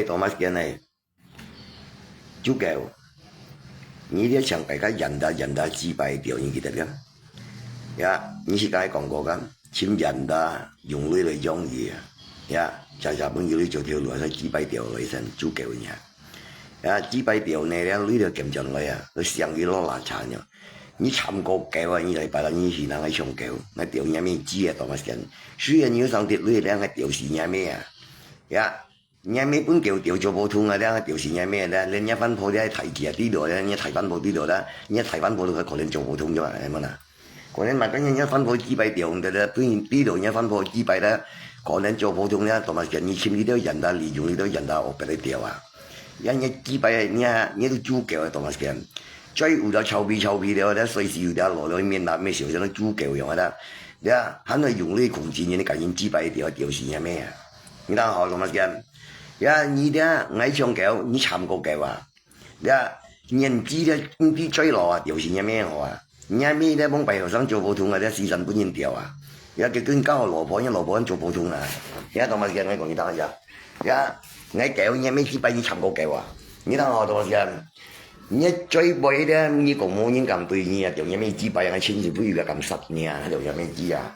多么间呢？就够，你咧上大家人大击败掉，你记得了？呀，你是刚才讲过噶，请人大用类来讲嘢，呀，日本要你做条路，使击败掉来先足够呀。呀，击败掉呢，咧你就撳上來啊，佢上去攞爛殘咗。你參過狗啊，你嚟白啦，你是哪個上狗？我掉嘢咩雞啊，多麼神！雖然你上跌你咧，我掉是嘢咩啊？呀，嘢咩本掉做普通啊，咧掉是嘢咩咧？你一分鋪咧提起啊呢度咧，你提分鋪呢度咧，你提分鋪佢可能做普通咗係咪啦？可能買緊人一分鋪擊敗掉嘅咧，當然呢度一分鋪擊敗咧，可能做普通咧，多麼神！你簽呢啲人大利用呢啲人大學俾你掉啊！人家擊敗你都足夠啊，多麼神！最有啲臭屁了，咧隨時有啲落去面咩時候都足夠用啦。你啊，肯定用呢控制你趕緊擊敗掉是嘢咩啊？你睇下多麼神！呀，你啲愛唱狗，你參過狗啊？呀，人知咧，你啲追落啊，掉是嘢咩好啊？嘢咩咧幫白學生做普通啊，咧時辰本人掉啊！呀，佢跟交羅婆人做普通啊！呀，多麼神！我講你睇下，呀，愛狗嘢咩擊敗你參過狗啊？你睇下多麼神！你最尾咧，你講冇人咁對你啊，就因為擊敗啊，親戚不如咁實你啊，就因為知啊。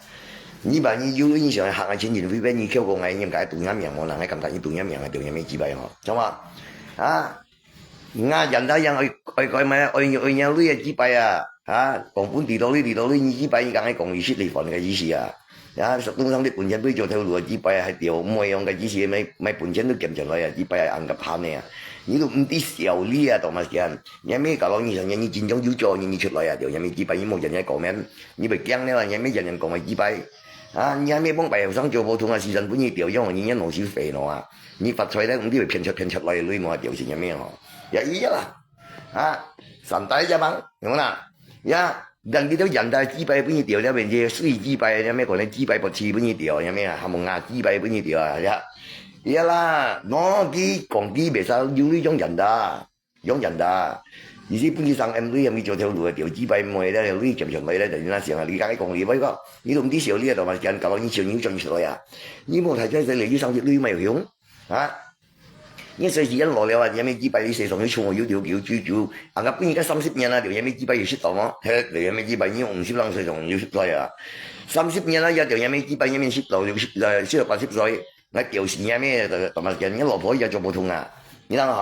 你把你有你想行啊，親戚會俾你扣個愛，你解讀音名我能喺咁大你讀音名啊，就因為擊敗我，知嘛？啊，人家人愛咩？愛人女嘅擊敗啊，講本地道你擊敗，你梗係講意識嚟份嘅意思啊。啊，實東生啲本身都做條路擊敗係掉，唔係用嘅意思，咪本身都夾上來啊，擊敗係硬嘅攀你啊。你都唔知小呢啊，多麼神！有咩搞到你上人哋戰爭要做人哋出來啊？就有咩擊敗，你冇人哋講咩？你咪驚咧？有咩人講咪擊敗？啊！你有咩幫白後生做普通啊？時辰本意掉，因為人家攞少肥咯啊！你發財咧，唔知佢騙出來，你冇掉錢有咩哦？又依一啦！啊！神大一班，明冇啦？呀！人哋都人大擊敗本意掉，有咩嘢衰擊敗？有咩講咧？擊敗不似本意掉，有咩啊？係冇牙擊敗本意掉啊！呀啦，我啲講啲未收，要呢種人da，養人da。而且本身上 M 呢有冇做條路啊？條支幣唔係咧，呢夾上嚟咧就點啦？成日你解講你威個，你都唔知少呢度咪人舊你少你進出來啊？你冇睇真係你要上啲女咪響啊？你隨時一落嚟話有咩支幣，你射上去衝我要條橋豬，啊個本而家30年啦，條有咩支幣要識到麼？係有咩支幣你用50兩歲仲要識來啊？30年啦，有條有咩支幣有咩識到要識到80歲。我掉錢呀咩？同埋人一老婆又做普通啊！你睇下，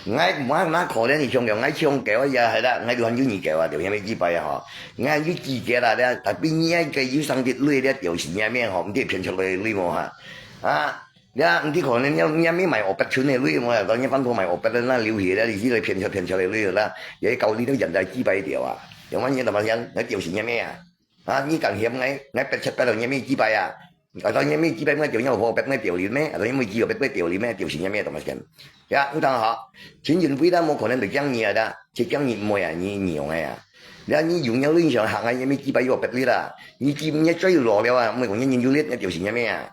我那可能你唱嘅，我唱嘅也係啦，我就很中意嘅話，掉嘢咩支幣啊？我要自己啦咧，但邊一個要上啲女咧掉錢呀咩？唔知騙出來女冇嚇啊！唔知可能有咩賣惡筆串嘅女，我又講一分鋪賣惡筆啦，撩起啦，你知佢騙出來女啦，有啲舊年都人就係支幣掉啊！有乜嘢同埋人我掉錢呀咩啊？啊！你更險我筆出筆到嘢咩支幣啊？當然咩支幣咩掉，因為我筆咩掉了咩？當然冇支幣咩掉了咩？掉錢嘅咩同埋錢。呀，你睇下，錢銀飛得冇可能就講嘢啦，即講嘢唔係啊，你用嘅啊。你用有呢上行啊，有咩支幣要筆呢啦？你支唔一追落了啊？唔係講人要呢掉錢嘅咩啊？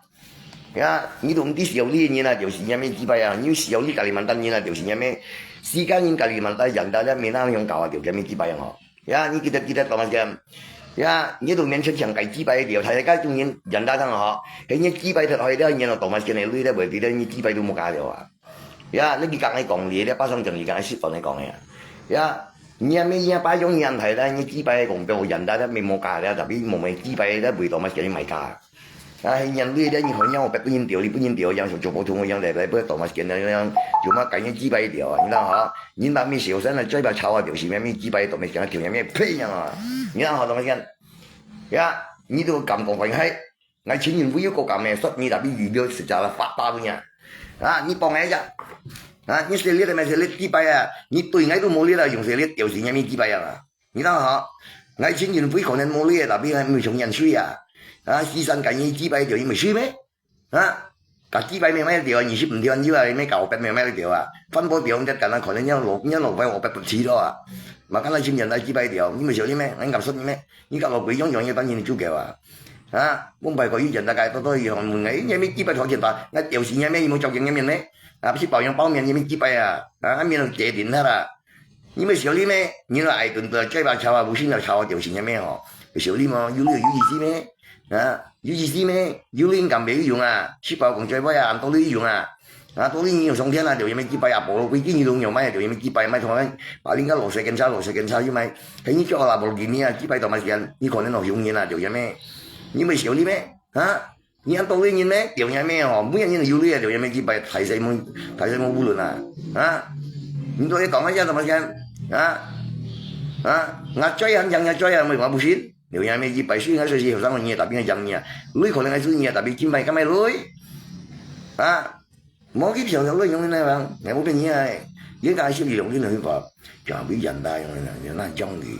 呀，你都唔知時候呢嘢啦，掉錢嘅咩支幣啊？你時候呢隔離問得嘢啦，掉錢嘅咩？時間已隔離問得人大咧，面啱用搞啊，掉嘅咩支幣啊？呀，你記得同埋錢。呀，你都面出場計支幣掉，睇下中人大ทั้ง嗬，佢啲支幣出去咧，然後動物見嚟攞咧，為啲咧，啲支幣都冇價了啊！呀，你講你講嘢咧，巴上仲而家説講你講嘅，呀，你咩嘢擺種人睇咧，啲支幣講俾我人大咧，未冇價咧，特別冇咩支幣咧，為動物見你賣價。啊，人攞咧，你可能我不然掉，你不然掉，有時做普通嘅樣嚟，不過動物見你樣做乜計啲支幣掉啊？你睇下，你那咩小生啊，追把炒啊，條線咩支幣動物見條嘢咩屁樣啊！你睇下同埋先，呀，你都咁講份閪，我錢元會一個咁嘅，所以你特別預料實在係發達嘅啊！你幫我一日，啊，你寫呢啲咪寫呢支幣啊？你對我都冇呢啦，用寫呢條線有咩支幣啊？你睇下，我錢元會可能冇呢，特別係唔從人衰啊！啊，時辰計呢支幣條，你咪衰咩？啊，個支幣咩條啊？20唔條要啊？咩舊幣咩條啊？分波條咁得緊啊，可能一路費我筆不似咯啊！mà cái này chim nhận lại chỉ bay điều nhưng mà sợ đi mấy anh gặp xuất mấy như gặp một quỷ giống như bao nhiêu chú kèo muốn bài có ý nhận ra cái tôi hòn mười ấy như mấy chỉ bay thọ chuyện ta ngay điều gì như mấy muốn chọc chuyện như mình đấy bác bảo yang bao miệng như mấy chỉ bay anh miệng chế điện hết à nhưng mà sợ đi mấy như là ai tuần tuần chơi bài chào buổi sinh là chào điều gì như mấy họ sợ đi mà yêu gì mấy yêu gì mấy yêu liên cầm biểu dùng chỉ bảo cùng chơi với anh tôi lý dùng 啊，多年有上天啊，条嘢咪几百阿婆咯，佢经要用咪条嘢咪几百咪同埋把人家罗石检查要咪，喺呢做阿婆见呢啊，几百多咪时间，你可能落用嘢啊，条嘢咩？你咪少啲咩？啊？你按多啲嘢咩？條嘢咩哦？每人要呢啊，條嘢咪幾百提醒我無論啊！啊！你多啲講一陣多咪時間啊？啊！我追人人追人咪話冇錢，條嘢咪幾百雖然喺歲數後生個嘢，特別係人嘢，女可能係衰嘢，特別見咪咁咪女啊！冇幾常有女用呢嘛，你冇變嘢係，而家少用啲女話，就俾人大用人難中意，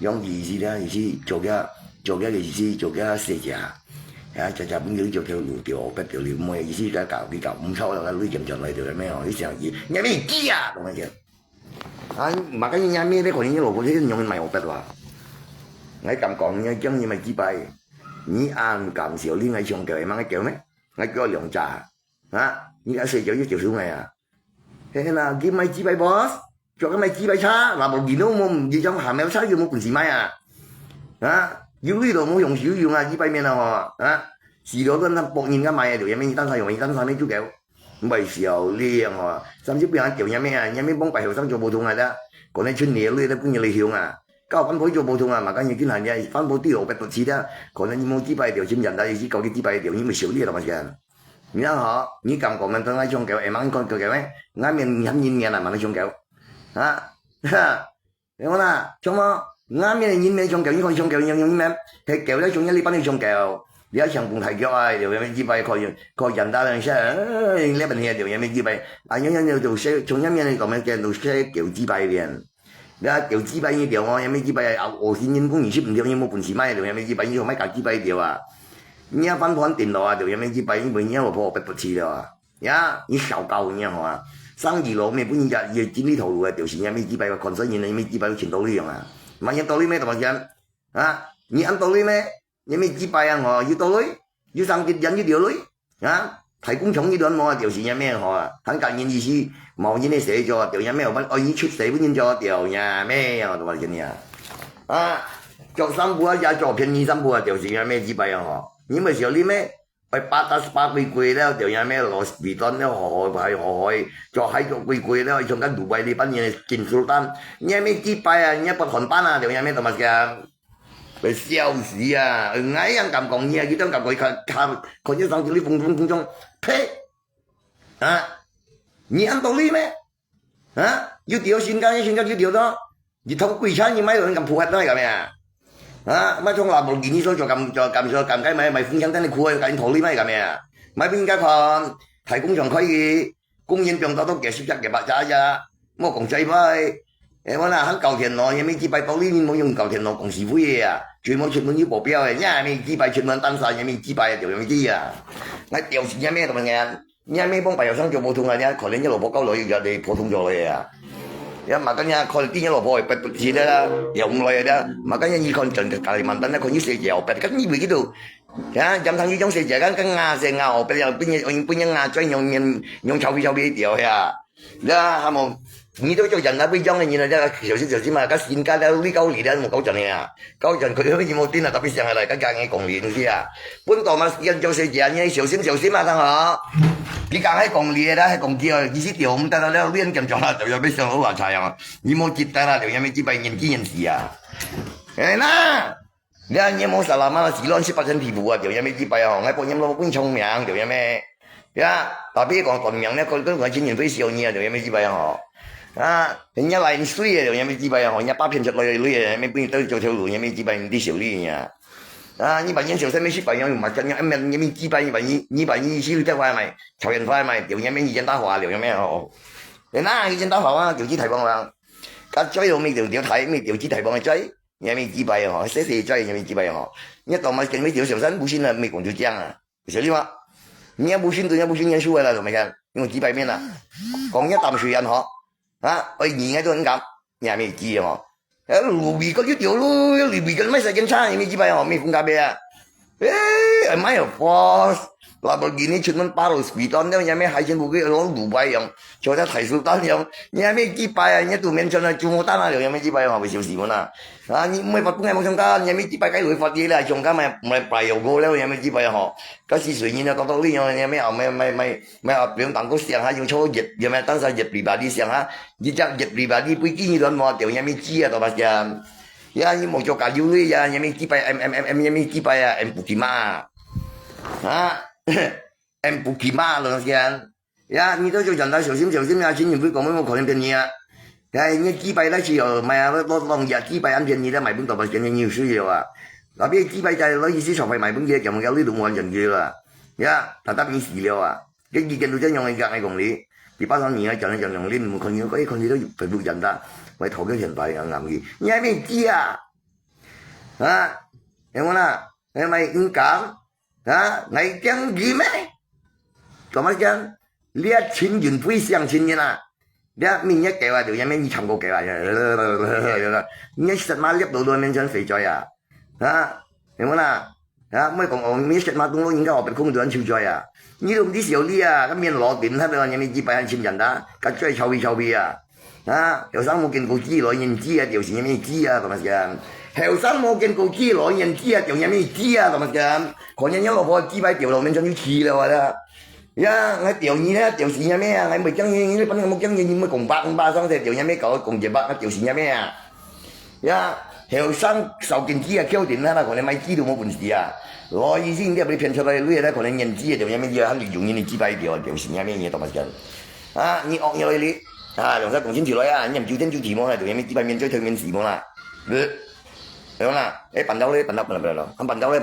用意思咧意思做嘅意思做嘅寫字啊，就本要做條路條不條路，冇意思嘅搞唔錯啦，女咁上嚟條係咩哦？啲時候嘢，你咩機啊咁樣嘅，啊makanya nyami deh kalau ini logo dia nyongin mai opet lah, ngay cầm còn nha chân như mày chỉ bay, nhí ăn cầm xỉu liên ngay trong kẹo mang cái kẹo mấy, ngay cho lượng trà, hả? Nhí đã xây cho chiều xuống này à, thế là cái mày chỉ bay boss, cho cái mày chỉ bay xa, là một gì nó không gì trong hàm méo xa vô một quần xì mai à, hả? Dưới đồ muốn dùng sử dụng à chỉ bay men nào hả? Xì đó nó bộ nhìn cái mày được em mình tăng sai mấy chú kẹo. Bây giờ liền họ甚至邊有條有咩幫白後生做暴動係啦，講你春年咧都搬嘢嚟響啊，交分配做暴動啊，嘛跟住見係嘅分配啲路不獨次啦，可能你冇支派條佔人大意思，究竟支派條你咪少啲啦嘛先，你睇下，你咁講緊等喺中狗，誒掹個嘅咩，啱面飲煙嘅啦，問你中狗，啊，你講啦，中麼？啱面煙咩中狗，呢個中狗用咩？係狗咧，仲有呢班你中狗。你一場共提腳啊，條嘢咩支幣確人大量些，呢份嘢條嘢咩支幣，啊樣要做些，仲有咩你講咩嘅做些叫支幣嘅，你啊叫支幣呢條我有咩支幣啊？我先人工業唔條，有冇本事買條嘢咩支幣？呢個買架支幣條啊？你一翻盤電腦啊，條嘢咩支幣？呢本嘢我破不不似啦，呀，你少夠呢係嘛？生意佬咩本日要剪呢套路嘅條線有咩支幣？擴身嘢你咩支幣都全到呢樣啊？萬一到呢咩同埋人啊？你按到呢咩？你咪支幣啊！我要到女，要上結人要條女啊！提供重呢段我條線有咩學啊？很簡單意思，冇嘢你寫咗條有咩我已出社本咗條呀咩啊？我話你啊！做三步啊，也做便宜三步啊，條線有咩支幣啊？學你咪時候你咩？去8貴咧，條有咩羅斯比頓咧，學做喺做貴咧，從緊杜拜呢班嘢見數單，你有咩支幣啊？你北韓班啊，條有咩同埋嘅？佢笑死啊！矮人咁講嘢，佢都咁佢一上到啲風中，呸！啊！你按道理咩？啊！要調先間要調咗，你通貴餐你買到人咁破壞都係咁呀？啊！買從南部見呢所做咁雞咪風景燈你酷去緊道理咩咁呀？買邊間盤提供上可以供應量多嘅11嘅白渣呀，冇講制咪？我嗱喺舊田內有咩支幣到呢年冇用舊田內共事會嘢啊，全部出門要報標嘅，因為咩支幣出門單晒有咩支幣就有咩支啊，我掉錢有咩咁嘅，有咩幫白油商做普通嘅啫，可能一路報交女就你普通咗嘅啊，一嘛跟呀，可能啲一路報係不知啦，又唔來嘅啫，嘛跟呀依看盡隔離問等咧，佢要寫字又白，咁呢邊呢度啊，任憑呢種寫字跟亞成亞河邊又邊嘢亞將用臭屁掉呀，啦係冇。你都做人啊，俾裝嘅嘢啦，啫，頭先嘛，而家現家咧呢9年咧冇9陣嘅啊，9陣佢好似冇癲啊，特別上係嚟緊隔嘅共年啲啊，本當嘛人做事情呢，小心啊，同學，你講喺共年啦，喺共叫意思調唔得啦，呢邊咁做啦，就有俾上好話柴啊，你冇接得啦，條有咩支幣人見人事啊，係啦，你冇實啦嘛，時亂18身皮膚啊，條有咩支幣啊，喺播音攞官聰明，條有咩，呀，特別講同名咧，佢都講錢人非少嘢，條有咩支幣啊，啊！人家嚟水嘅，有咩支幣啊？人家把片出來女嘅，咩本都做條路，有咩支幣啲少啲嘢啊！你把人小生咩失敗樣，唔係真嘅，一面有咩支幣？你把意思即係話咪仇人快咪？條嘢咩意見打話，條嘢咩哦？你嗱意見打話啊？條支提幫啦，架追到咩條睇咩條支提幫嘅追，有咩支幣啊？寫追有咩支幣啊？一到咪見咩條小生冇先啊，咩講就這樣啊？小啲嘛，你冇先對冇先人輸嘅啦，同咪嘅用支幣面啊？講一啖水人嗬。啊！我而家都咁講，你係咩知啊？誒，路邊嗰啲條咯，路邊嗰啲咩細警察，有咩知咪？咩風格咩啊？誒，買又貨， Lamborghini cuma paruh speedon dia nyame haji buki orang Dubai yang coba Thai Sultan yang nyame jipai nya tu mention cuma tanah dia nyame jipai yang apa sih mana niไม่ปัดปุ่งไงมึงชงกันnyame jipai kai lui phát đi là chong kan mai pai yo go แล้ว nyame jipai ha cái gì suy nghĩ nó có lý nhau nyame mai ở biển tặng có xiang ha dùng cho dịch giờ mai tăng sa dịch pribadi xiang ha đi chắc dịch pribadi bui kini don mo tiểu nyame chi à tao bắt ya ya ni mo cho cả du li ya nyame jipai em nyame jipai ya em Pukima ha em Pukima rồi kìa ya你都做人大小心呀，千万不要講乜可能便宜啊！你幾百那時候買啊，攞日幾百咁便宜咧，買本大把錢你要需要啊！嗱，邊幾百就攞意思場費買本嘢，就冇有呢度冇人要啦，呀，他答應死了啊！cái意見到真用嘅係講你，你巴上年啊，就用你唔看見嗰啲看見都肥富人得，為頭嘅人大啊啱嘅，你係咩知啊？啊，有冇啦？你咪咁講啊？你驚gì咩？咁乜驚？你一錢元非上錢嘅啦，你一面一計話條嘢咩？你尋個計話你一實馬粒到面上肥仔啊！啊，有冇啦？啊，ไม่講我你實馬東佬應該我เป็น空短潮仔啊！你都唔知時候呢啊，咁面攞點睇到人哋幾百人錢人啦，夾追臭屁啊！啊，後生冇見過知來人知啊，條線有咩知啊？咁乜嘅？後生冇見過知來人知啊，條有咩知啊？咁乜嘅？可能一路破幾百條路面上要黐啦，我啦。呀，我điều gì đó, điều gì nha mẹ, ngày 10 trăm như bánh một trăm như mới cùng ba xong thì điều nha mẹ cậu cùng về bác điều gì nha mẹ, ya, hiểu sang sau kinh chi à kêu tiền là còn mày chi được một vấn đề à, rồi ý gì đi骗出来，你咧可能人知điều nha mẹ giờ hắn dùng như几百điều gì nha mẹ嘢懂乜嘢，啊，你惡嘢你，啊，用晒共錢條來啊，你唔照聽照題目啦，điều nha mẹ幾百面追退面題目啦，係啦，誒笨到咧，笨到，咁笨到咧。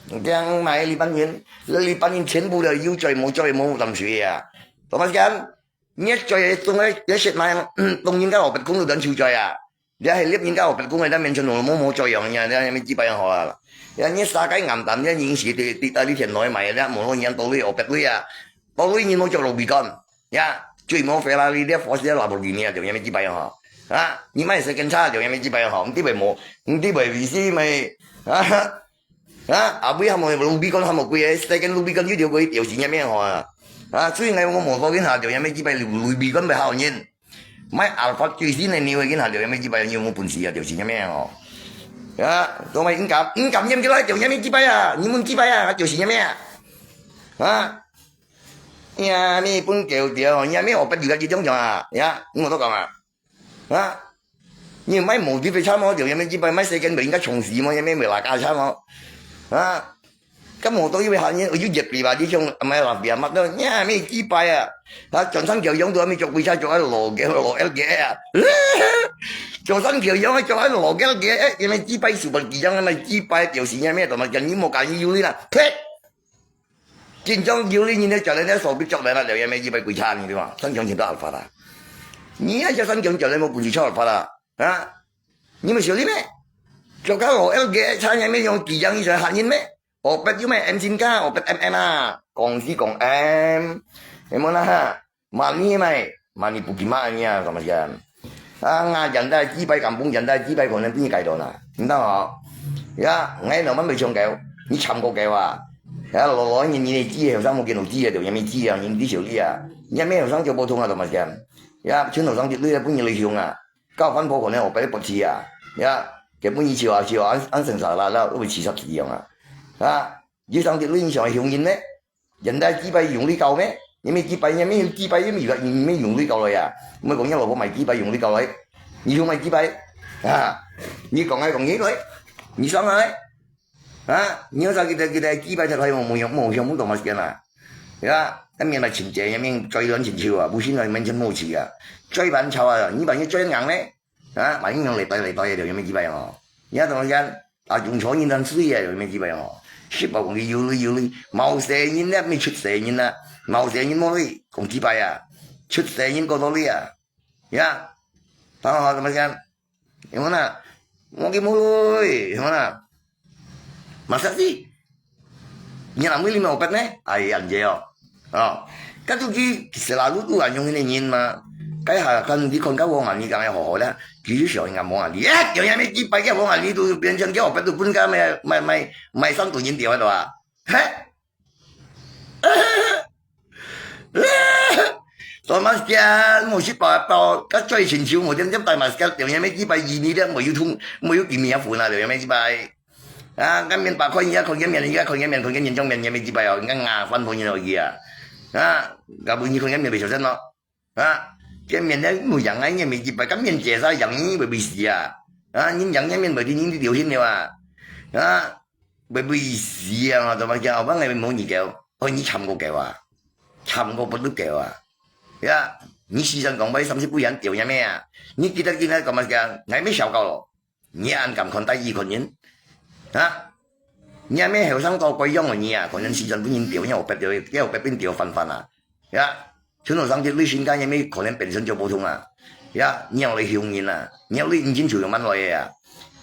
Yang mai lipan錢冇就要追冇諗住啊！同埋講，你一追當咧一食買當然家學別工都等潮追啊！你係呢邊家學別工係得面前路冇追樣嘅，你咪知白人學啊！你沙雞岩淡一現時跌到呢條內埋咧，無論人到呢學別女啊，到呢你冇做路邊幹呀，最冇費啦！你啲火車拿部電啊，就嘢咪知白人學啊！你咪食警察就嘢咪知白人學，唔啲咪冇，唔啲咪意思咪啊！啊！後尾係咪路邊講係咪貴嘢？細間路邊講呢條佢條線有咩學啊？啊！所以我望過見下條有咩支幣路邊講咪效應，買阿發最先係你會見下條有咩支幣有冇本事啊？條線有咩學？啊！同埋唔敢驗幾多條有咩支幣啊？你冇支幣啊？條線有咩啊？啊！呀！你本條條有咩學不如嘅幾種樣啊？呀！我都講啊！啊！你買無啲費差冇條有咩支幣？買細間咪應該從事麼？有咩咪話價差冇？啊，咁我都以為下年我要入嚟話呢種唔係話別乜咯，呀咩支拜啊，啊上身橋樣到咩做背差做喺羅嘅羅 L 嘅啊，做身橋樣做喺羅 L 嘅，因為支拜少份幾樣，咪支拜條線呀咩同埋人要冇介意要呢啦，劈，見裝要呢嘢咧就你咧傻逼作嚟啦，又有咩支拜背差你話，身強錢都合法啊，你一隻身強就你冇本事出合法啦，啊，你咪笑啲咩？做家羅 L 嘅餐有咩用幾樣以上限咩？我不要咩 M 先加，我不 MM 啊，講 M， 有冇啦？萬呢咪萬你不幾萬呢啊？咁乜嘢？啊，人都係資幣咁本，人都係資幣可能邊計到啦？唔得我，呀，我兩蚊未上夠，你尋個計話，呀攞你知後生冇見到知啊，條嘢未知啊，你啲少啲啊，而家咩後生做普通啊，同乜嘢？呀，村後生啲呢一般嘢你用啊，交分鋪可能我俾啲博士啊，呀。基本以前話按成實啦，都會似十字樣啊！啊，要上條路上係向人咧，人哋支幣用呢嚿咩？有咩支幣？有咩支幣？有咩用呢嚿嚟啊？唔係講一路我賣支幣用呢嚿嚟，你要賣支幣啊？你講嘢佢，你上來啊？你要上佢哋支幣就係冇用冇動物嘅啦，啊！一面係前借，一面追兩前潮啊！冇錢係面前冇錢啊！追板臭啊！你萬一追硬咧？啊，萬英用嚟對就有咩機會哦？而家同我講啊，用錯現陣水啊，有咩機會哦？10個公里要你，冇射現咧，未出射現啦，冇射現冇你，共機會啊，出射現過到你啊，呀，睇下咁樣講，有冇啦？我見冇咯，有冇啦？masa sih? Nyelamu 5 obat nih? Ayan Jeo. Oh, kan tuh selalu tuh anyong ini nyin mà cái hà kan đi con cá vô ngàn đi cái hồ đó chỉ sợ ngầm vô ngàn đi rồi nhà mấy chỉ bay cái vô ngàn đi tôi biến chân cái obat tôi pun cái mày sang tụi nhìn điều đó à 大馬嘅冇識白包，咁最前朝冇點大馬嘅條嘢咩幾百二年咧，冇要見面一款啊，條嘢咩幾百啊，咁面白開而家佢嘅面而家佢嘅面佢嘅面中面嘢咩幾百又啱牙分半嘢落去啊，啊，咁半夜佢嘅面被受傷咯，啊，嘅面咧冇人啊，嘢咩幾百，咁面借晒人已經被事啊，啊，人人嘅面咪啲啲條線了啊，被事啊，大馬嘅後班係冇嘢嘅，可以尋個嘅話，尋個不都嘅話。Ya, ni season kong bay samsi puyan tiểu nhà mẹ à. Ni kita kita kong mas kang, ngày mấy sao cầu ni ăn cầm con tay gì con nhân. Ha? Nhà mẹ hiểu sang to quay yong rồi à, con nhân season puyan tiểu nhau bẹp tiểu, cái bẹp bên tiểu phần phần à. Ya, chúng nó sang thì lui sinh cái nhà mẹ con nhân bản thân cho bổ sung à. Ya, nhau lấy hiệu nhiên à, nhau lấy injin chủ động ăn rồi à.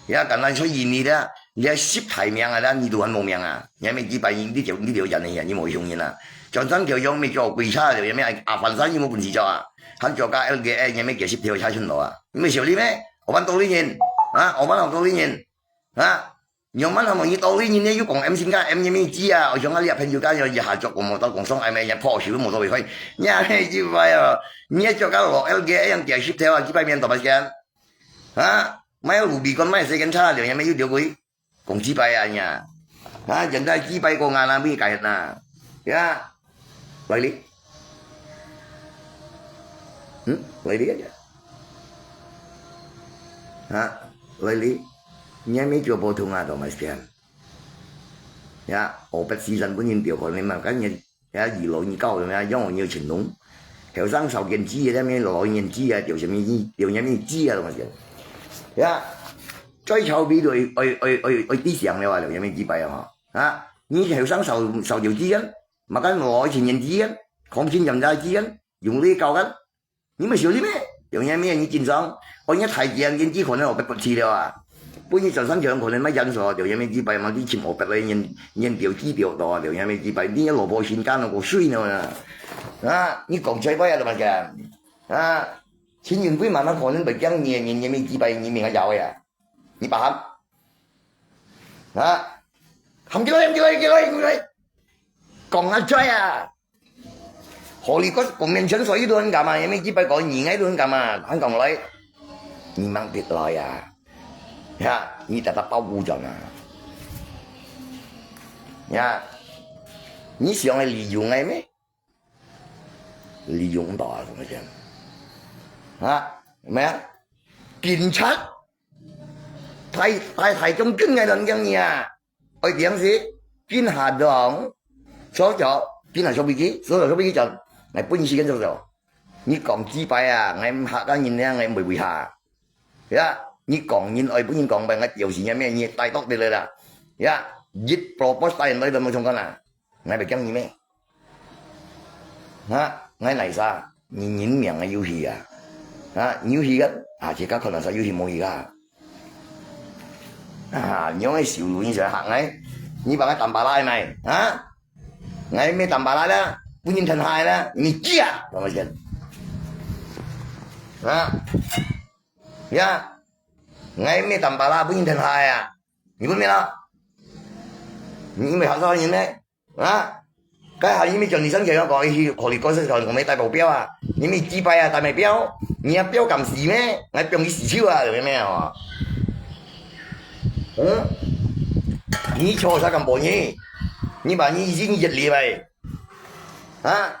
Ya, cái này số gì ni đó,你ship提名啊啦，你都很冇命啊，nhà mẹ幾百呢條人嚟啊，你冇hiệu nhiên à. Chọn sẵn kiểu giống như cho quỳ xa thì mấy à phần sáng như một phần gì cho à hắn cho cái LGE như mấy kiểu ship theo trái chân đó à mấy xíu đi mấy ở bên tôi đi nhìn à ở bên tôi đi nhìn à nhiều mắt là mọi người tôi đi nhìn nếu còn em xin cái em như mấy chi à ở trong cái liệp hình như cái giờ hạ chọc của một tao còn sống em này nhập phò xíu một tôi bị khơi nhà này chứ vậy à nhớ cho cái lọ LGE em kiểu ship theo à chỉ bay miền tàu bay kia à mấy lũ bị con mấy xe cảnh sát thì mấy điều quý còn chỉ bay à nhà à hiện tại chỉ bay con ngàn là mấy cái nè ya lấy đi lấy đi aja ha lấy đi nhà mấy chỗ bổ sung à đó mà xem ya opet season cũng nhìn tiểu còn nên mà cái nhìn ya gì lỗi như câu rồi mà giống như trình đúng hiểu rằng sau kiện chi đó mấy lỗi nhìn chi à điều gì mấy điều nhà mấy chi à đó mà xem ya追求比對啲上你話條有咩紙幣啊？啊，你後生受條資金，咪跟我前人資金，抗戰人大資金，用呢教緊，你咪少啲咩？條嘢咩？你見上我而家睇見見資款咧，我俾不似了啊！本身就身上可能乜因素，條嘢咩紙幣嘛？啲錢我俾你人調資調到啊！條嘢咩紙幣？呢一蘿蔔線間我衰呢啊！你講最威啊，老闆嘅啊！錢原本慢慢可能被將嘢咩紙幣你明係有呀？你paham? Hah? Ham gilai. Còn anh chơi à? Hồi có cùng mình chân soi luôn cả mà, mấy chỉ phải gọi nhìn ấy luôn cả mà, anh còn lấy. Nhìn mang tuyệt lời à? Ya, như ta bao vụ rồi à? Ya, như xem là lợi dụng ấy mấy? Lợi dụng đó rồi mà chứ? Hả? Mẹ, kiểm soát. Thầy trong kinh ngày lần dân nhà ở tiếng gì kinh hà đường số chỗ kinh hà số vị trí số vị trí trận ngày bốn mươi cái rồi như còn chi bài à ngày hạ đã nhìn nha ngày 10 hà ya như còn nhìn ơi bốn nhìn còn bằng cái điều gì nha mẹ như tay tóc đi lên là ya dịch propose tay lên một trong con à ngày bị chăng gì mẹ ha ngày này sao nhìn miệng là yêu gì à ha yêu gì á à chỉ có con là sao yêu gì冇gì cả à nhớ cái xỉu như sợ hạng ấy như bằng cái tầm bà lai này hả ngày mấy tầm bà lai đó cũng nhìn thần hài đó nhìn chia rồi mà chuyện hả ya ngày mấy tầm bà lai cũng nhìn thần hài à như biết đó như mày học sao nhìn đấy hả cái hài như mấy trường đi sáng giờ nó gọi họ đi coi rồi còn mấy tay bầu béo à như mấy chi bay à tay mày béo như béo cầm xì mấy ngày béo cái xì chiêu à rồi mấy à你错啥咁半嘢？你把你已經熱烈咪？啊！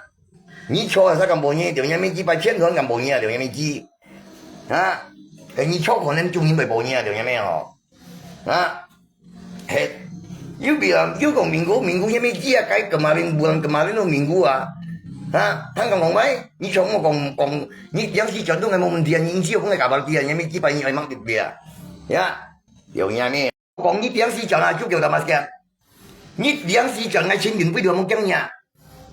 你錯啥咁半嘢？條嘢咩知把天團咁半嘢啊？條嘢咩知？啊！你錯可能中意咪半嘢啊？條嘢咩哦？啊！係要邊要講民國嘢咩知啊？該幹嘛邊度民國啊？啊！香港講咪？你錯我講，你兩時轉都係冇問題啊！你只要講係搞到啲啊，嘢咩知把嘢係掹特別啊？呀！條嘢咩？講你點時陣啊，就叫他媽嘅，你點時陣係千元杯條冇經驗，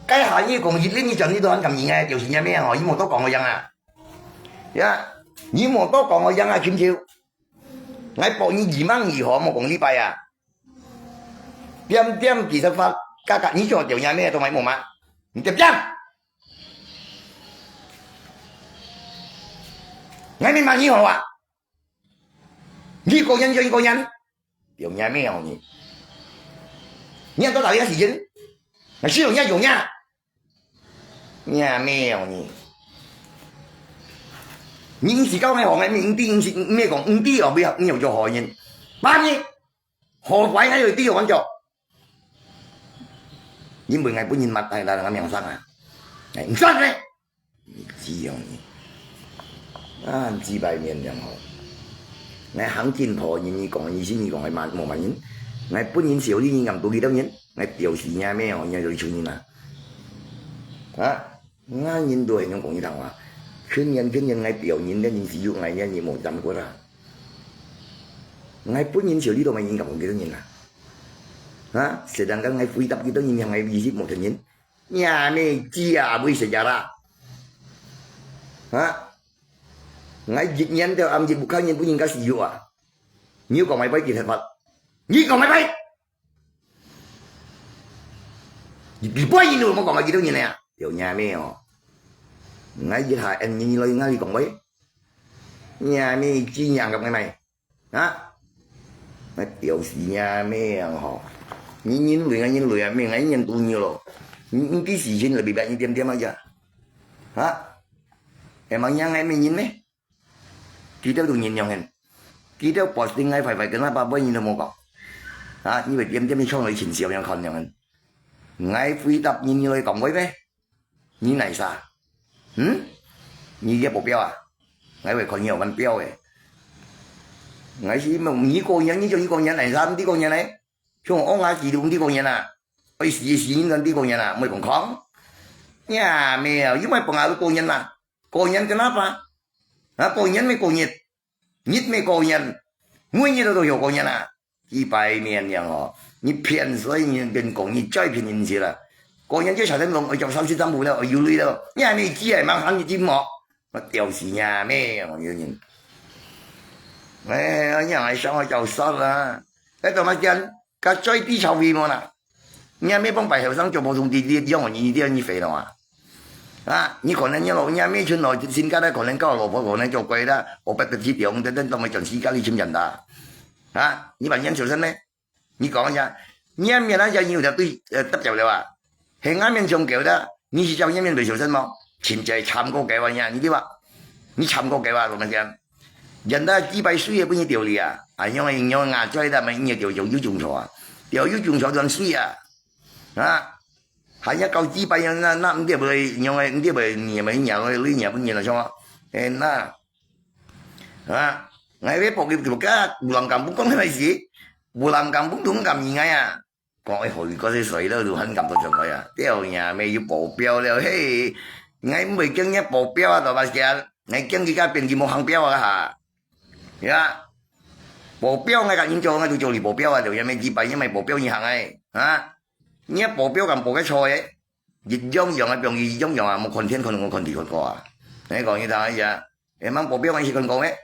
該下呢講熱呢你陣呢度很咁熱嘅，條線係咩啊？你冇多講個人啊，呀，你冇多講個人啊，kiếm chiêu，我博你2萬2毫冇講呢幣啊，點技術法價格你做條嘢咩都咪冇乜，你點？我咪問你好啊，呢個人就呢個人。條嘢咩嘢？你多大一个事情？那需要人用呀？呀喵你！你是搞咩行嘅？你啲是咩講？唔啲又咩？你又做何人？媽咪，何鬼喺度啲又揾做？你每ngày本人物係啦，我명상啊，係唔信咧？你知樣嘢啊？知拜面人好，我肯見何人？你講意思，你講係萬無萬人。我本人少啲人咁到幾多人？我屌事呀咩？我有做人啊！啊，我人都係咁講呢頭話。ขึ้นยันไงเปี่ยวยินได้ยินสิยุไงยันยินหมดจำกูละไงปุ่นยินเฉียวที่ตัวมันยินกับผมกี่ตัวยินนะฮะเสร็จแล้วไงฟุยตับกี่ตัวยินยังไง20หมดถึงยินเนี่ยไม่เจียบุยเสียระฮะไงยินยันเดียวอัมยินบุคคลยินปุ่นยินก็สิยุอ่ะนิ้วก็ไม่ไปกี่เท่าไหร่นิ้วก็ไม่ไปกี่ปุ่นยินดูมันก็มากี่ตัวยินเนี่ยเดี๋ยวเนี่ยไม่อ๋อngay với thà anh nhìn lời ngay còn mấy nhà mi chi nhà gặp ngày này á nó tiểu sĩ nhà mi họ nhìn lười mi ngay nhìn tôi nhiều rồi những cái gì trên là bị bệnh như tiêm bao giờ hả em ăn nhang em mi nhìn mấy kỹ theo tôi nhìn nhau hình kỹ theo bỏ tiếng ngay phải cái nó ba mươi nhìn được một cọc hả như vậy tiêm đi cho người chỉnh sửa nhau còn nhau hình ngay phi tập nhìn lời còn mấy đấy như này sao như cái bộ béo à ngay vậy còn nhiều văn béo ấy ngay chỉ mà nghĩ cô nhắn như cho những con nhắn này ra đi con nhắn này chúng ông ai chỉ đúng đi con nhắn à ơi xí lên đi con nhắn à mới còn khó nhà mèo với mấy bằng áo cô nhắn à cô nhắn cái nắp à hả cô nhắn mấy cô nhiệt mấy cô nhắn nguyên như đâu hiểu cô nhắn à chỉ bài miền nhà họ như phiền所以你变讲你再骗人去了。個人即係財產龍，我做手先生冇啦，我要你啦，因為你知係猛肯你知我，我屌事呀咩？我要人，我因為想我就失啦，喺度乜嘢？佢追啲臭味冇啦，你咩幫白後生做冇同啲讓我啲你肥啦啊！你可能一路你咩村內先家咧，可能交老婆可能做貴啦，我不得知點，等到咪盡私家呢簽人啦啊！你問人小心咩？你講一下，你一面咧就要就對得就了啊！係啱面上橋的，你是叫一面未小心嗎？前就係參過計劃呀，你啲話，你參過計劃同埋講，人都係幾百歲也不要掉你啊！啊，因為牙椎的咪要掉有種錯啊，掉有種錯就衰啊！啊，係一嚿幾百人那唔啲咪因為唔啲咪你咪nhà người lấy nhà bên nhà là sao? Na, à, ngày bé bọc cái cá, bulan kampung có cái gì? Bulan kampung đúng cầm gì ngay à? 講起去嗰啲水咧，就肯撳到上去啊！屌呀，咪要保鏢了，嘿，我唔係驚一保鏢啊，大把時間，我驚而家變件冇行標啊嚇，呀，保鏢我緊做，我就做你保鏢啊，條嘢咪自閉，因為保鏢而行嘅，啊，你一保鏢咁保嘅錯嘅，熱央洋啊，變熱央洋啊，冇看天看我看地看過啊，你講呢單嘢，你掹保鏢我是看過咩？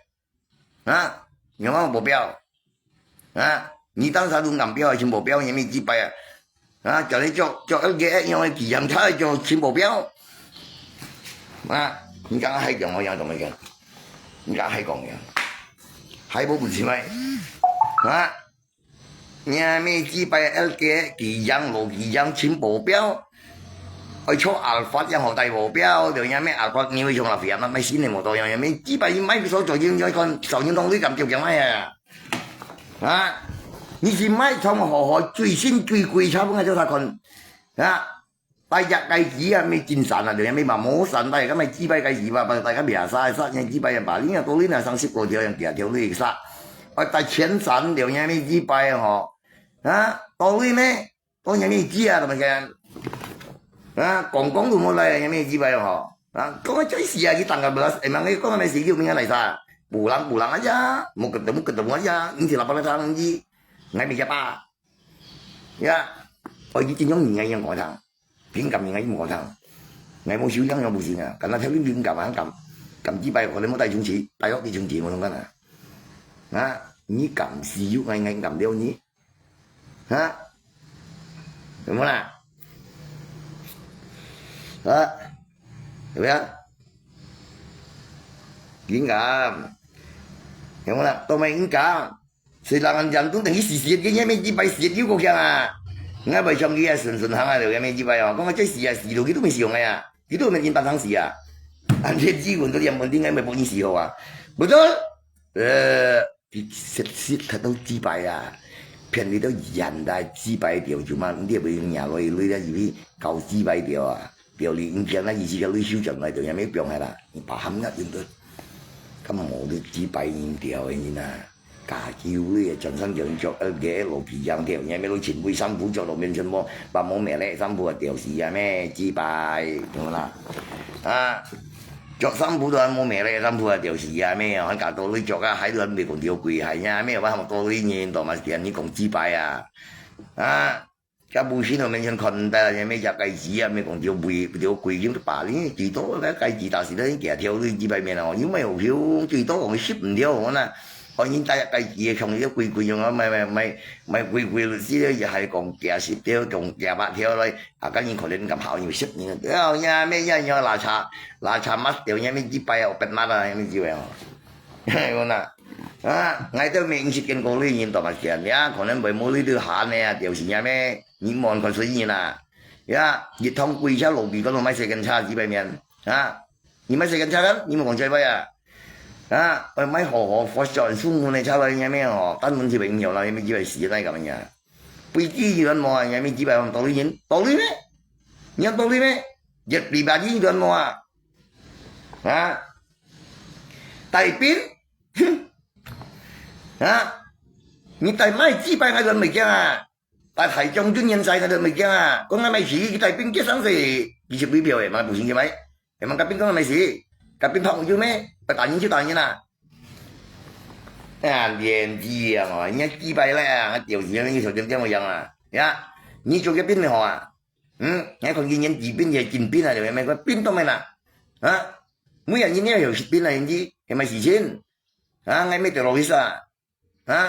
啊，你掹保鏢，啊？你當時都銀標係全部標，有咩之弊啊？啊，就你做一嘅，因為自行車做全部標，啊，你講係講我有同你講，你講係講嘅，係冇本事咪？啊，你咩之弊 L 嘅自行路自行全部標，去出阿法任何大目標，就有咩阿法你會從立法咪先你冇多樣，有咩之弊咪所做要看受影響啲咁叫樣咩啊？啊！你是買從河海最新最貴差嘅咗他看啊！大日計子啊，咩戰神啊，仲有咩話冇神，但係咁咪支幣計子吧，大家別殺殺人支幣人吧，呢個到呢係上十個條人條條都要殺，我大錢神條有咩支幣啊？嗬啊，到呢咩？到有咩支啊？同埋嘅啊，講都冇嚟，有咩支幣啊？嗬啊，講最時啊，佢等嘅冇，誒問你講咩事叫邊個嚟殺？pulang aja, mau ketemu aja, ini siapa datang ini, nggak bisa apa, ya, oh ini chính nhóm người yang gọi thằng, tiếng cầm người gọi thằng, ngày một xíu nhắn nhau một xíu nha, cả nó theo tiếng cầm chỉ bay còn lấy một tay trung chỉ, tay góc đi trung chỉ một thằng cái này, nhí cầm xíu ngay cầm đeo nhí, hả, đúng không nào, đó, được chưa? Kiến cả hiểu không nào tôi mày kiến cả silangan jantung tinggi sisir kayaknya meji pai sisir juga kaya 我咪上佢啊順順行啊條有咩之輩哦，講我真係時路佢都未試用嘅呀，佢都未見白生事啊，按啲支援嗰啲人問點解咪冇件事好啊？冇咗，食睇到支輩啊！骗你都人大支擺掉做嘛？你咪用廿類類啦，而啲舊支擺掉啊，掉你唔見啦，意思嘅類小象嚟就有咩病係啦？你把冚一樣都咁冇啲支擺唔掉嘅呢？假叫呢盡身養作嘅路皮樣掉，有咩攞前輩辛苦作路面出麼？把冇咩咧辛苦啊掉事啊咩支擺咁啦啊！作辛苦都冇咩咧，辛苦啊掉事啊咩啊，喺隔到你作啊喺度未講掉攰係啊咩話係咪多啲嘢同埋人呢講支擺啊啊！家冇錢同面上困得有咩入計子啊咩講掉攰掉攰咁都罷呢最多嘅計子，但是咧其實跳啲支擺面啊，因為好少最多我識唔掉我啦。我已經第一計子從啲攰攰用啊，咪攰攰先咧，又係講幾十條，仲幾百條咧，啊，跟住佢哋咁跑要識嘢，啊呀咩呀呀拉茶乜掉呀咩支擺啊，別乜啊，咩之類啊，係啦，啊，我都未識見過呢嘢同埋人呀，可能冇呢啲閒咧，掉時呀咩，你望佢水嘢啦，呀，熱湯貴車路邊嗰度買四斤叉支擺面，啊，你買四斤叉㗎，你冇講最貴啊？啊，我買河火上蘇門嚟炒嚟有咩哦？根本就永有啦，有咩以為死都係咁樣。背機人冇啊，有咩以為咁道理人？道理咩？你有道理咩？一禮拜幾人冇啊？啊，大邊？啊，你大買幾百個人未驚啊？大台將軍人晒個人未驚啊？講緊咩事？大邊幾生事？20票誒，買部錢嘅咪？係問隔邊講係咩事？隔邊拍唔要咩？ไปต่างยิงชื่อต่างยิงน่ะเรียนจีอ่ะเนี่ยจีไปแล้วเดี๋ยวเสียงนี่สุดเต็มๆยังอ่ะเนี่ยนี่做嘅邊咪學啊ไงคนกินจี邊嘢กิน邊啊เดี๋ยว咪個邊都咪啦每人呢又食邊啊你係咪事先ไงไม่ตลอดอ่ะ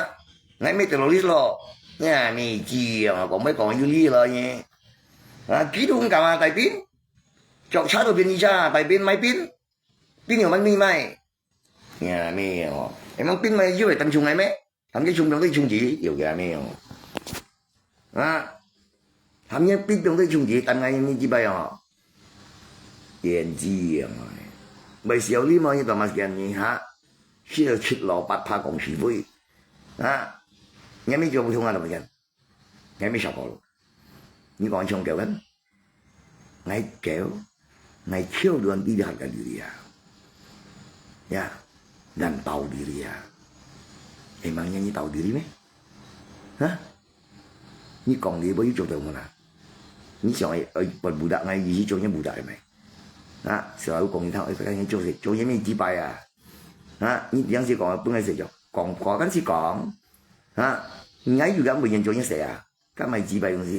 ไงไม่ตลอด咯เนี่ยมีจีอ่ะ講ไม่講要呢咯嘢幾多咁搞啊大邊作差到變二差大邊咪邊邊條蚊咪咪呀咩哦？你問邊咪以為鄧蟲係咩？冚啲蟲用啲蟲子條嘅咩哦？啊，冚一邊用啲蟲子等係咩之輩哦？電子啊，咪時候呢麼嘢同埋人嘢嚇，先到出羅八拍講是非啊！有咩做唔通啊？同埋人有咩效果？你講唱叫緊，嗌叫嗌超亂啲就係緊啲啊！呀，人鬥你呀！你問人你鬥你咩？啊？你講你不要做到我啦！你想不達我意思做嘢不達係咪？啊，時候講你睇，佢緊做嘢咩支擺啊？啊，你有時講本來食咗講嗰陣時講啊，而家而家每人做嘢食啊，咁咪支擺公司，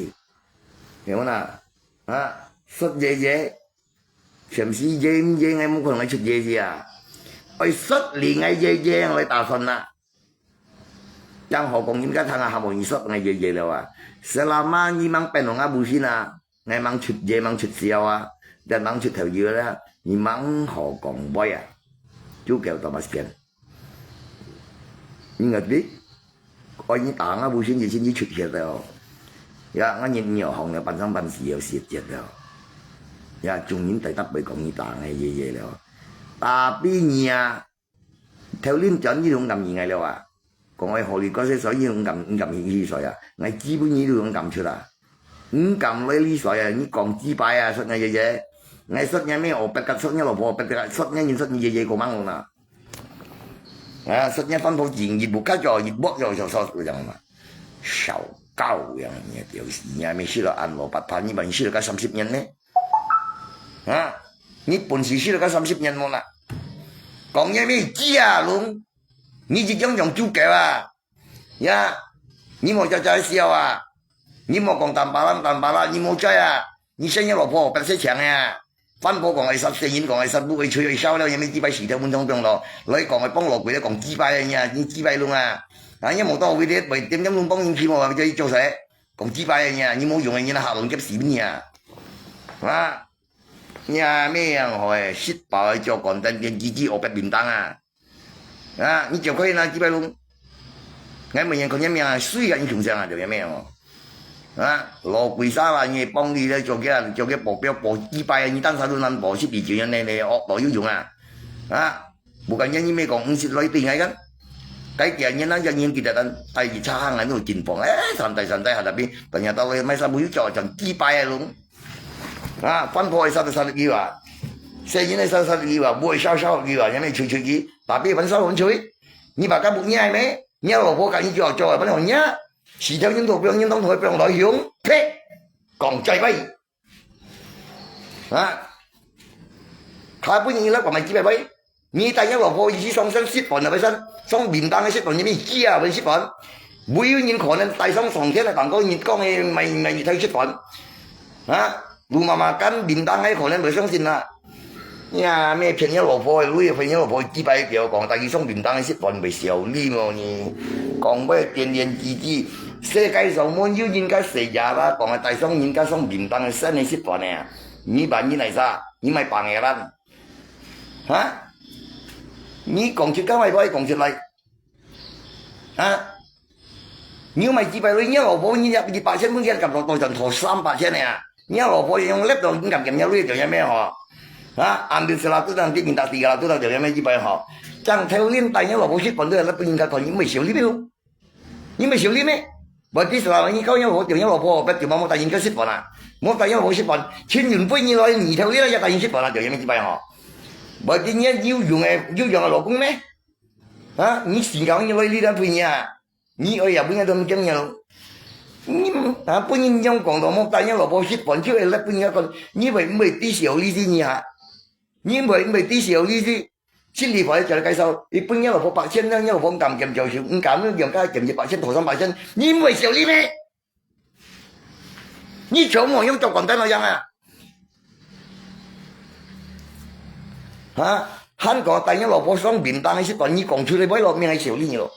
明冇啦？啊，出嘢嘢，上次嘢唔嘢，我冇可能出嘢事啊！我失年嘅嘢我打算啦，任何講人家睇下下無意失嘅嘢了啊，selama你mang penong abusin啊，你mang出嘢mang出笑啊，人mang出頭嘢啦，你mang何講威啊，就叫做乜嘢？你ngật biết，我已打abusin就先至出血了，呀，我認nhiều行又笨生笨事又蝕隻了，呀，仲然第得俾講你打嘅嘢了。Tapi nya theo liên chuẩn với không cầm gì ngày đâu à, còn ai hồi có sẽ sỏi với không cầm gì sỏi à, ngày chỉ bữa nhí không cầm chưa là, không cầm lấy lý sỏi à, như còn chỉ bài à, sỏi ngày vậy, ngày sỏi ngày mấy ổ bẹt cắt sỏi ngày lò bò bẹt cắt sỏi ngày nhìn sỏi như vậy còn mang luôn à, sỏi ngày phân phối chuyện nhiệt bút cá rồi nhiệt bút rồi rồi chẳng mà, sầu cao vậy, nhà tiểu nhà mấy xí là ăn lò bát pan như vậy xí là cả 30 nhân đấy,你本事輸到嗰30人冇啦，講嘢咩知啊龍？你只講用豬腳啊，呀！你冇就在笑啊，你冇講淡白啦，你冇在啊，你生一老婆不識搶啊，翻波講係14年講係15會吹去燒了，有咩支擺時頭滿裝병咯，你講係幫羅貴咧講支擺呀，你支擺龍啊，啊一冇多會啲為點樣龍幫人錢喎，就做曬講支擺呀，你冇用嘅嘢啦，下龍急屎咩啊？啊！nhà mấy hồi ship bảo cho còn tên tiền chi ở bên biển tăng như chiều quay là chỉ bay luôn ngày mình còn nhắm nhà suy gần trùng sang được mấy 羅桂沙話你幫你咧做嘅保鏢保幾百你當時都能保是比較人哋惡羅要用冇緊因咩講50內定係緊，cái kia nhân năng nhân kita dan tay di cahang anu jinpong santai-santai hadapi ternyata oleh mai sabu cho chẳng chi pai luôn phân phối satu-satu giwa saya ini satu-satu giwa buat sao giwa yang ni cuci tapi vẫn sao vẫn cuci như bà các bụng nhai mấy nhá lỗ phố cả như trò vẫn còn nhá chỉ theo những thuộc những thông thuộc đội hướng thế còn chơi bay khai bữa như lớp của mày chỉ bay你第一個破意思上升釋放係咪先？上面單嘅釋放有咩知啊？佢釋放，每年可能第三上天係講講熱講嘅咪熱睇釋放，路麻麻跟面單嘅可能咪相信啦。呀咩平一羅破嘅，女平一羅破幾百條講，第二上面單嘅釋放咪少啲喎你，講咩點點字字，世界上冇要應該成日啦，講係第三應該上面單嘅新嘅釋放呢，你辦你嚟啥？你咪辦嘅啦，你講出講咪可以講出嚟你咪只係你一老婆你入200,000蚊嘅撳落袋就拖300,000呢你一老婆用叻到撳撳有呢條有咩嗬ambil seratus nanti minta 300 tak ada yang bayar ha chẳng theo liên tay nhau bảo ship còn đưa là bây giờ còn những mấy xíu lý đâu những mấy xíu lý mấy bởi vì sao những câu nhau tiểu nhau bảo bây giờ mà một tay những cái ship còn một tay nhau bảo ship còn chuyên dụng với như nói nhị theo lý là tay những ship còn là tiểu yang bayar ha bởi vì nhá yêu dùng là lỗ cũng mấy nhữngสิ่งเขาnhư nói lý là punya như ở nhà punya đồng chân nhau nhưng punya trong còn đó một tay nhau bảo ship còn chứ là punya còn như vậy mấy tí xíu lý gì nhỉ nhưng mấy tí xíu lý gì xin đi phải chờ cái sau thì bây giờ là một 800 nhưng mà cầm kèm chờ sự cảm nó dùng cái kèm gì 800 thổ 300 nhưng mấy xíu lý mấy như chỗ mà giống trong còn tên là dân hắn có tay nhau là bộ sống bình tăng hay sẽ còn như còn chưa lấy bấy lọ miếng hay xíu lý nhiều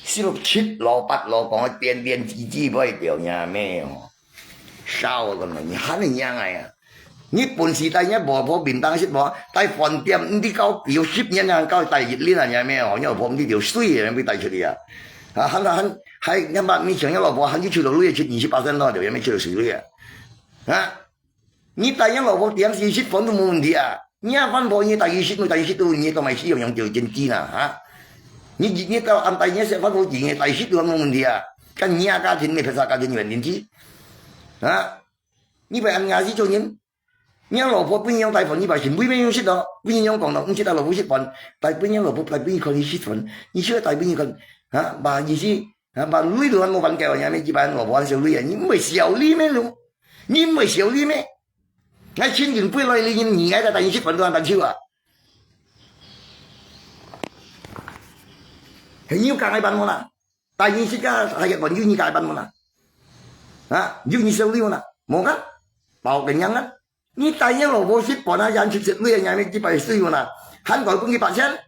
xíu lọ chít lọ bắt lọ còn tiền chi với kiểu nhà mẹ sao còn là hắn là nhà này日本時代一部破便當識冇，但係飯店啲狗要攝人啊，狗第二呢樣嘢咩？因為破呢條水嘢俾帶出嚟喺100米上一路破，喺啲出到女出28%咯，條嘢咩出到水女你第一路破點試攝房都冇問題你一分破你第二攝都你都咪使用條件機你到按第二攝分破自己第二攝都冇問題跟你家庭你拍晒家庭原點知你俾按牙齒做人。你老婆本樣大份，你把錢每邊樣識咯，本樣講到唔知道老婆識份，但本樣老婆大本樣佢識份，你識大本樣佢把意思把女都冇份嘅，人哋只把老婆小女人，你唔係小女咩咯？你唔係小女咩？我千元杯來你而家嘅第二識份都係大超係要隔你笨我啦，第二識家係日本要你隔笨我啦，要你小女我啦，冇噶，爆定人啦。你第一老婆識bọn人出食女人咩只係衰喎啦，韓國公200,000啦，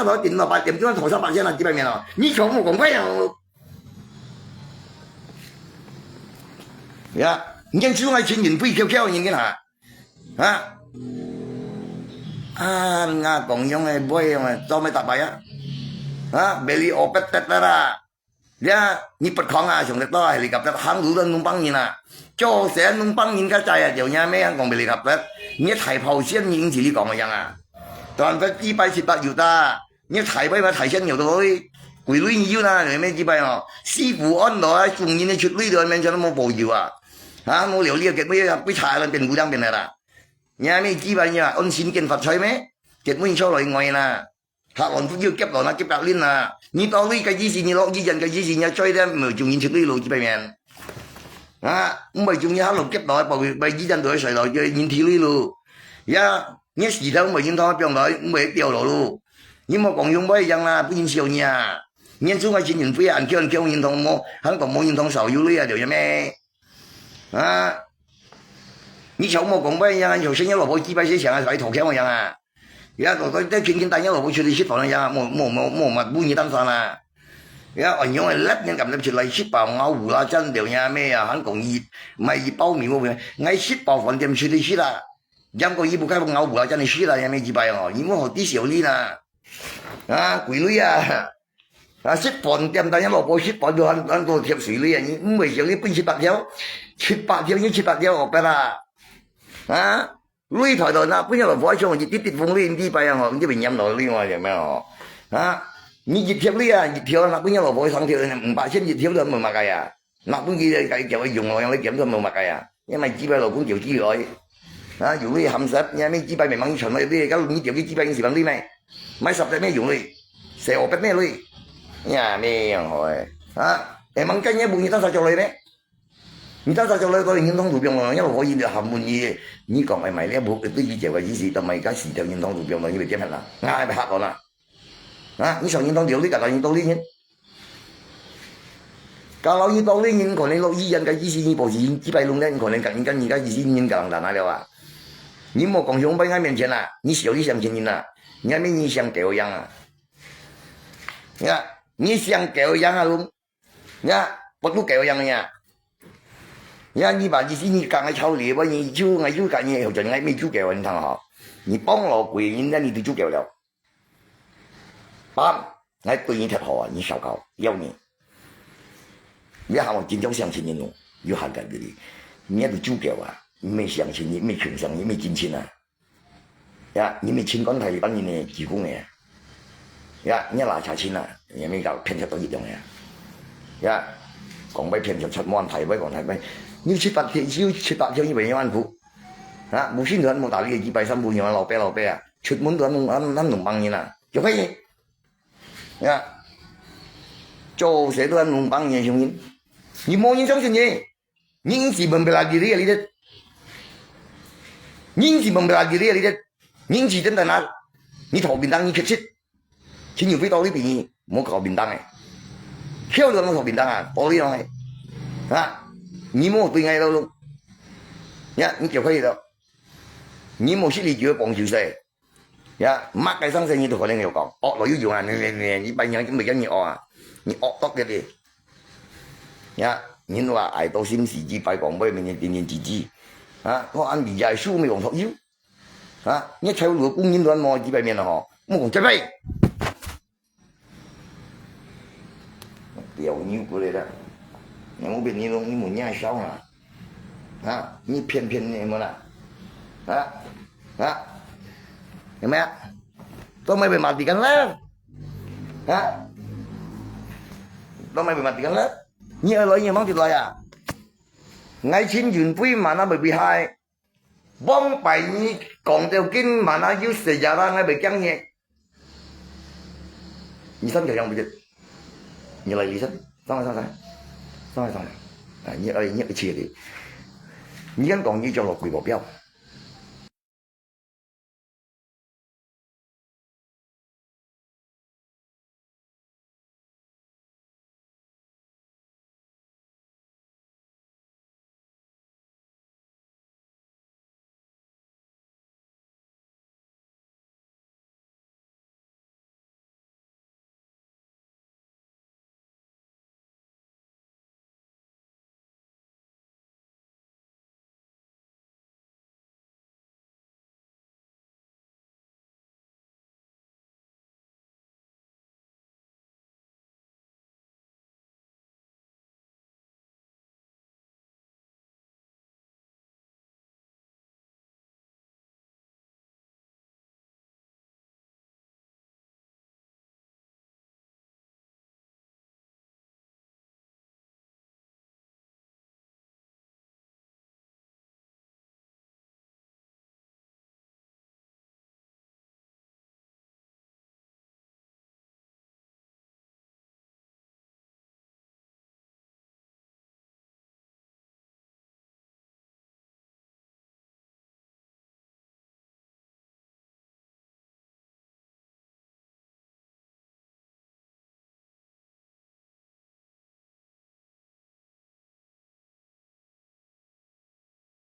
攞電腦8點鐘頭300,000啦，幾百面咯，你搶我講咩呀？你講出嚟錢人飛翹人嘅嚇我講用嘅杯啊，做咩特別beli obat tetara你不抗上得多係你夾得行路都numpang nhìn cho sẽ numpang nhìn cái chạy điều nhà mấy còn bị lì gặp đấy nhớ thầy phao xiên những gì đi còn mà rằng toàn phải đi bay xịt bạc nhiều ta nhớ thầy bay mà thầy xiên nhiều thôi quỷ lưới nhiều na rồi mấy đi bay sư phụ ăn đó cùng nhìn chuột lưới rồi mình cho nó mua bổ nhiều mua liều liều cái mấy thầy lên tiền cú đang tiền này là nhà mấy đi bay nha ôn xin tiền phật chơi mấy cái mấy cho lại ngoài nè còn cũng chưa kép nó kép đạo liên là như tao lấy cái gì như lo gì dần cái gì nhà chơi đem mở chung nhìn chụp đi luôn chỉ bay men mày chung như hát lục kép đó bởi gì dần rồi sợi rồi chơi nhìn thiếu đi luôn nhớ gì đâu mà nhìn thôi 병 đó mày tiêu rồi luôn nhưng mà còn dùng bây giờ là cái nhìn siêu nhà nhìn xuống cái chuyện nhìn phía anh kêu nhìn thông mô hắn còn mô nhìn thông sầu yêu lý điều gì mẹ như sống mà còn bây giờ anh hiểu sinh nhớ là bố chỉ bay sẽ chẳng phải thổ kéo mà chẳng tôi tới chuyện tay nhớ là bố chưa đi ship vào này mồ mặt bùi như tăng sana ở những cái lát những cầm lên chuyện lại ship vào ngáo hủ la chân đều nhà mẹ hắn còn gì mày gì bao miệng mà ngay ship vào phần tiệm chưa đi ship là dám có gì một cái ngáo hủ la chân này ship là nhà mẹ gì bài họ nhưng mà họ tí xíu đi nè quỷ lưới 啊，蝕半點，但一落波蝕半到很多條水裏啊！你唔係像你搬700條，700條你700條學得啦，啊！擂台度那搬一落波上，熱啲風呢啲幣啊，唔知邊飲落呢個係咩哦？啊！你熱條呢啊，熱條那搬一落波上條500千熱條都冇乜計啊！那搬佢計就用落用你減都冇乜計啊！因為紙幣落搬條之外，啊用呢含實，因為紙幣咪猛存嚟啲，而家你條啲紙幣幾時揾啲咩？買10隻咩用嚟？成日學咩嚟？呀咩樣害啊？emang kan ya bunyi tak sacok lele, kita sacok lele kalau ingin tong tubiang orangnya lo koi dia hamun ni kong mai le bu itu ji jawa ji si tamai ka si tao ingin tong tubiang orang ni dia mana? Ngai be hak ona, ah ni sang ingin tong điều lý cả ingin tong lý nhiên, kalau ingin tong lý nhiên còn nên lo ý nhân cái ji si ni bộ ji ji bai long nên còn nên cần cái ji si nhiên cả đàn nào à? 你莫讲熊摆在面前啦，你小你相信人啦，你还没你想这样啊？呀？ 你想教养啊龙，呀，不都教养呀？呀，你把你刚才操练吧，你就干你后头你还没就教你看哈，你帮了贵人，那你就教了，帮，还贵人太好啊，你少搞要你，你喊我真正相信你咯，有涵盖的，你也就教啊，你没相信你没穷上你没金钱啊，呀，你没情感台帮你呢提供的。 呀，你拿茶錢啊，也沒搞騙出到一樣嘅。呀，講俾騙出出冇人睇，講睇俾，你700條1萬股，啊，冇先人冇大啲嘅230萬落啤啊，出門都能幫人啊，做乜嘢？呀，做誰都能幫人兄弟，你冇人相信你，你是問不來的你的，你是問不來的你的，你是真的拿，你投便當你缺失。 錢要飛到呢邊，唔好求便當嘅，挑到我求便當啊，玻璃落去，啊，你冇對ngay đâu luôn，呀，你就可以了，你冇識你就要幫住誰，呀，乜嘅生性你都可能要講，惡來要用啊，你扮樣咪跟你惡啊，你惡多嘅啲，呀，你話挨到先時之拜講俾明年自知，啊，我按而家書咪用托腰，啊，一睇到公園都按我之拜面啦嗬，冇講真係。 屌你过来了，我被你弄你没眼笑了，啊，你骗你么啦，有没有？都没被matikan lah，啊，都没被matikan lah，你ở lại mang thịt lại à？ngay chín chuyện quý mà nó bị hại, bom bảy ni còn theo kinh mà nó yếu xảy ra ngay bị căng nhẹ,你三条样不就？ 你来医生，上来，啊！你个切的，你敢讲你叫落贵保镖？